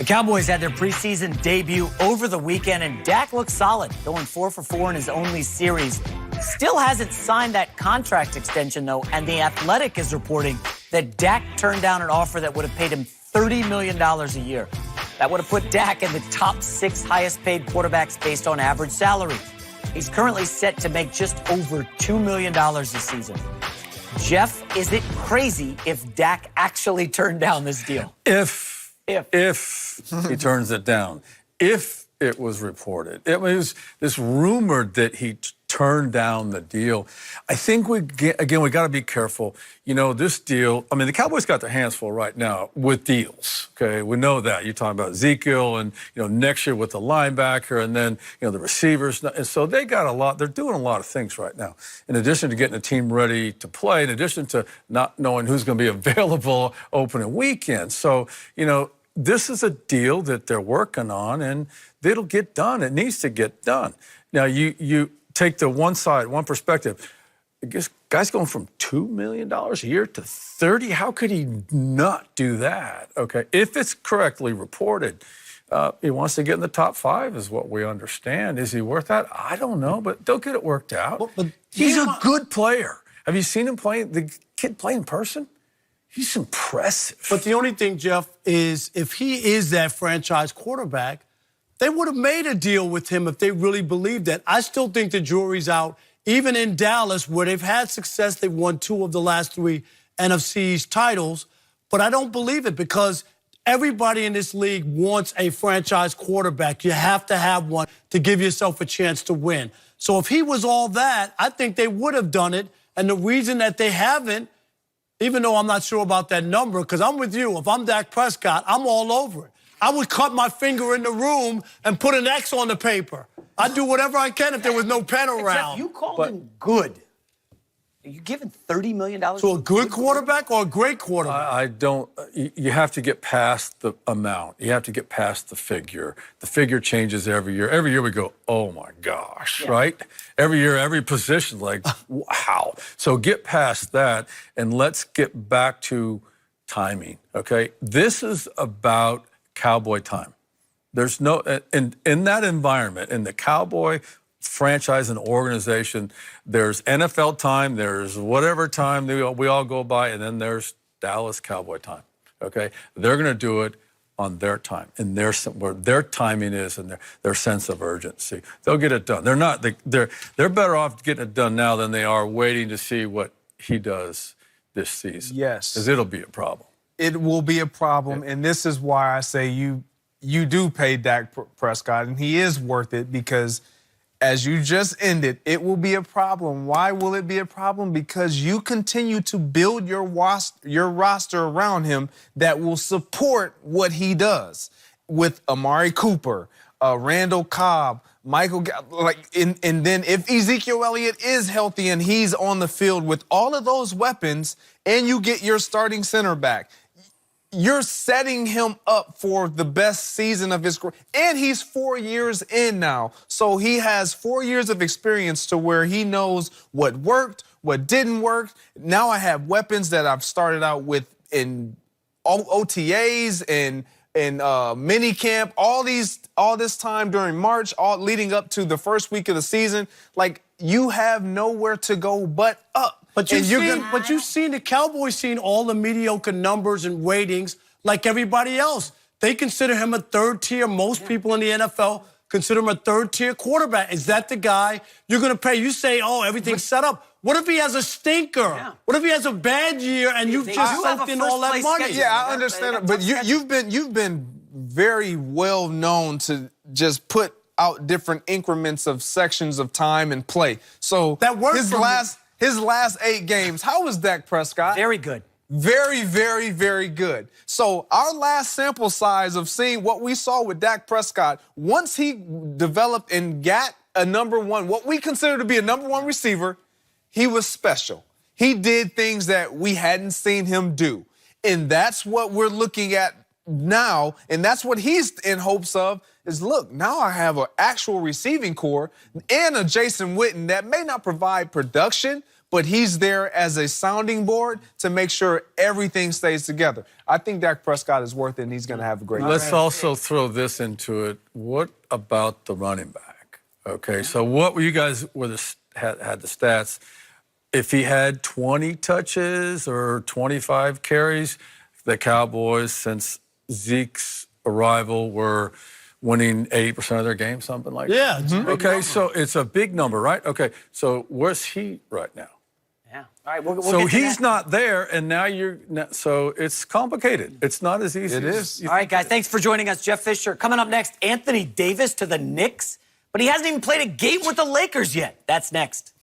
The Cowboys had their preseason debut over the weekend, and Dak looked solid, going 4 for 4 in his only series. Still hasn't signed that contract extension, though, and The Athletic is reporting that Dak turned down an offer that would have paid him $30 million a year. That would have put Dak in the top 6 highest-paid quarterbacks based on average salary. He's currently set to make just over $2 million this season. Jeff, is it crazy if Dak actually turned down this deal? If he turns it down, if it was reported, it was this rumored that he turned down the deal. I think we got to be careful. You know, this deal, I mean, the Cowboys got their hands full right now with deals, okay? We know that. You're talking about Ezekiel and, you know, next year with the linebacker and then, you know, the receivers. And so they got a lot. They're doing a lot of things right now. In addition to getting the team ready to play, in addition to not knowing who's going to be available opening weekend. So, you know, this is a deal that they're working on, and it'll get done. It needs to get done. Now, you take the one side, one perspective. This guy's going from $2 million a year to $30. How could he not do that? Okay, if it's correctly reported, he wants to get in the top 5, is what we understand. Is he worth that? I don't know, but they'll get it worked out. But he's a good player. Have you seen him play? The kid play in person? He's impressive. But the only thing, Jeff, is if he is that franchise quarterback, they would have made a deal with him if they really believed that. I still think the jury's out, even in Dallas, where they've had success. They've won 2 of the last 3 NFC titles. But I don't believe it because everybody in this league wants a franchise quarterback. You have to have one to give yourself a chance to win. So if he was all that, I think they would have done it. And the reason that they haven't, even though I'm not sure about that number, because I'm with you. If I'm Dak Prescott, I'm all over it. I would cut my finger in the room and put an X on the paper. I'd do whatever I can if there was no pen around. Jeff, you called him good. Are you giving $30 million to a good quarterback or a great quarterback? I don't. You have to get past the amount. You have to get past the figure. The figure changes every year. Every year we go, oh my gosh, right? Every year, every position, like, wow. So get past that and let's get back to timing, okay? This is about Cowboy time. There's no, in that environment, in the Cowboy franchise and organization, there's NFL time, there's whatever time we all go by, and then there's Dallas Cowboy time, okay? They're going to do it on their time, and where their timing is and their sense of urgency. They'll get it done. They're better off getting it done now than they are waiting to see what he does this season. Yes. Because it'll be a problem. It will be a problem, and this is why I say you do pay Dak Prescott, and he is worth it because, as you just ended, it will be a problem. Why will it be a problem? Because you continue to build your roster around him that will support what he does with Amari Cooper, Randall Cobb, Michael, and then if Ezekiel Elliott is healthy and he's on the field with all of those weapons, and you get your starting center back, you're setting him up for the best season of his career. And he's 4 years in now. So he has 4 years of experience to where he knows what worked, what didn't work. Now I have weapons that I've started out with in OTAs and mini camp, all this time during March, all leading up to the first week of the season. Like, you have nowhere to go but up. But you've seen the Cowboys seen all the mediocre numbers and ratings like everybody else. They consider him a third tier. Most people in the NFL consider him a third tier quarterback. Is that the guy you're going to pay? You say, oh, everyth's set up. What if he has a stinker? Yeah. What if he has a bad year and you've just soaked in all that money? Yeah, I understand it. But you've been very well known to just put out different increments of sections of time and play. So that worked his last 8 games, how was Dak Prescott? Very good. Very, very, very good. So our last sample size of seeing what we saw with Dak Prescott, once he developed and got a number 1, what we consider to be a number 1 receiver, he was special. He did things that we hadn't seen him do. And that's what we're looking at now, and that's what he's in hopes of, is look, now I have an actual receiving core and a Jason Witten that may not provide production, but he's there as a sounding board to make sure everything stays together. I think Dak Prescott is worth it, and he's going to have a great year. Let's also throw this into it. What about the running back? Okay, so what were you guys had the stats? If he had 20 touches or 25 carries, the Cowboys, since Zeke's arrival, were winning 80% of their games, something like that. Yeah. It's a big Okay, number. so it's a big number, right? Okay, so where's he right now? Yeah. All right, we'll So get to he's that. not there, and now so it's complicated. It's not as easy. It as is. you All right, think guys, thanks for joining us. Jeff Fisher. Coming up next, Anthony Davis to the Knicks, but he hasn't even played a game with the Lakers yet. That's next.